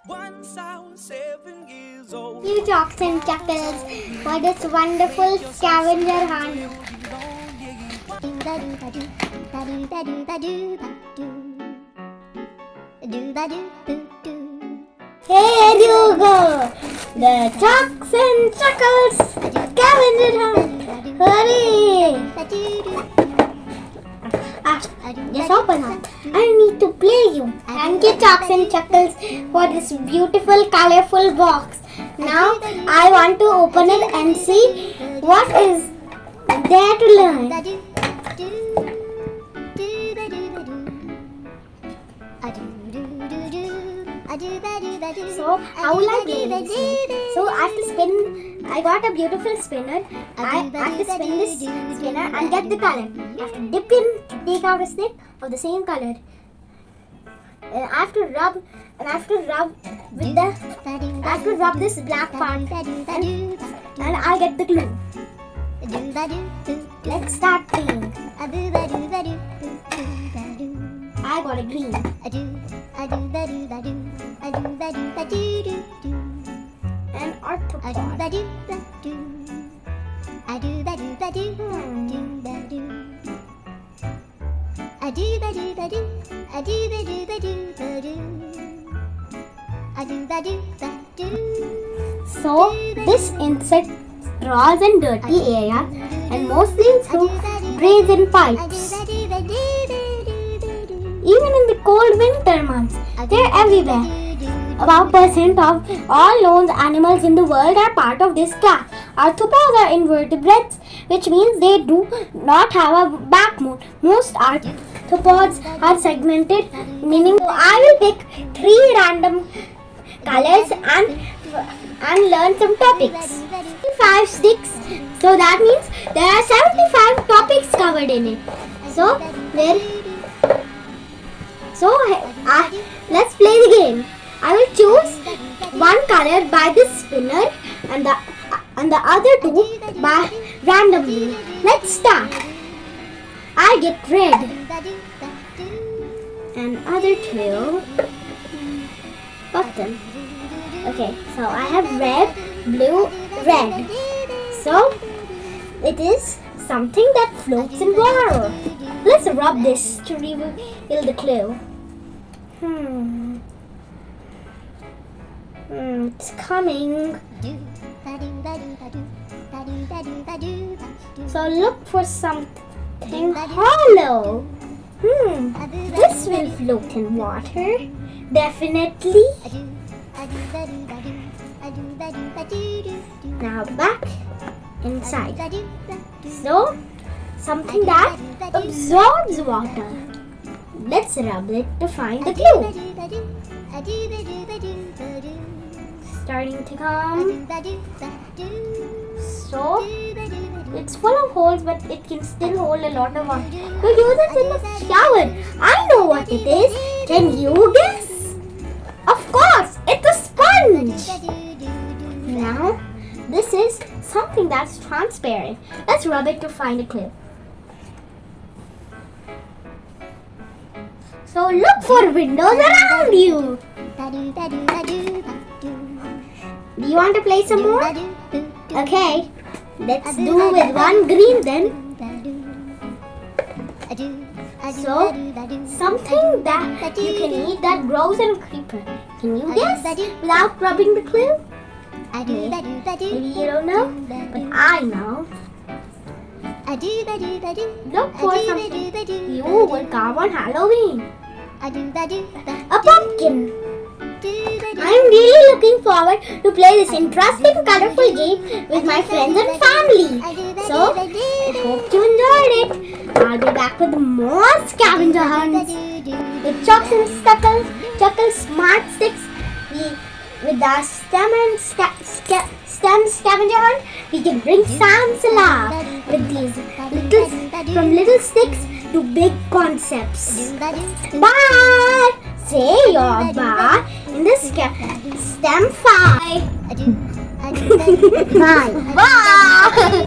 Once I was 7 years old. You Chuckles and Chuckles for this wonderful scavenger hunt. Here you go! The Chuckles and Chuckles scavenger hunt! Hurry! Just open up. I need to play you. Thank you, Chuckles and Chuckles, for this beautiful, colorful box. Now I want to open it and see what is there to learn. So how will I play this? So I have to spin. I got a beautiful spinner. I have to spin this spinner and get the color. I have to dip in, take out a stick of the same color. And I have to rub. And I have to rub with the. I have to rub this black part, and I'll get the glue. Let's start playing. I got a green. An arthropod. So this insect crawls in dirty areas and mostly through drains and pipes. Even in the cold winter months, they're everywhere. About percent of all known animals in the world are part of this class. Arthropods are invertebrates, which means they do not have a backbone. Most arthropods are segmented, meaning I will pick 3 random colors and learn some topics. 5 sticks, so that means there are 75 topics covered in it. Let's play the game. I will choose one color by this spinner and the other 2 by randomly. Let's start. I get red and other 2 button. Okay, so I have red, blue, red. So it is something that floats in water. Let's rub this to reveal the clue. It's coming. So look for something hollow. This will float in water. Definitely. Now back inside. So something that absorbs water. Let's rub it to find the clue. Starting to come. So it's full of holes, but it can still hold a lot of water. We use it in the shower. I know what it is. Can you guess? Of course, it's a sponge. Now this is something that's transparent. Let's rub it to find a clue. So look for windows around you. Do you want to play some more? Okay, let's do with one green then. So, something that you can eat that grows in a creeper. Can you guess without rubbing the clue? Maybe you don't know, but I know. Look for something you would carve on Halloween. A pumpkin. I'm really looking forward to play this interesting, colorful game with my friends and family. So, I hope you enjoyed it. I'll be back with more scavenger hunts. With Chuckles and Chuckles Smart Sticks, with our STEM scavenger hunt, we can bring science alive with these little sticks to big concepts. Bye! Say your bye in the STEM 5. Bye. Bye.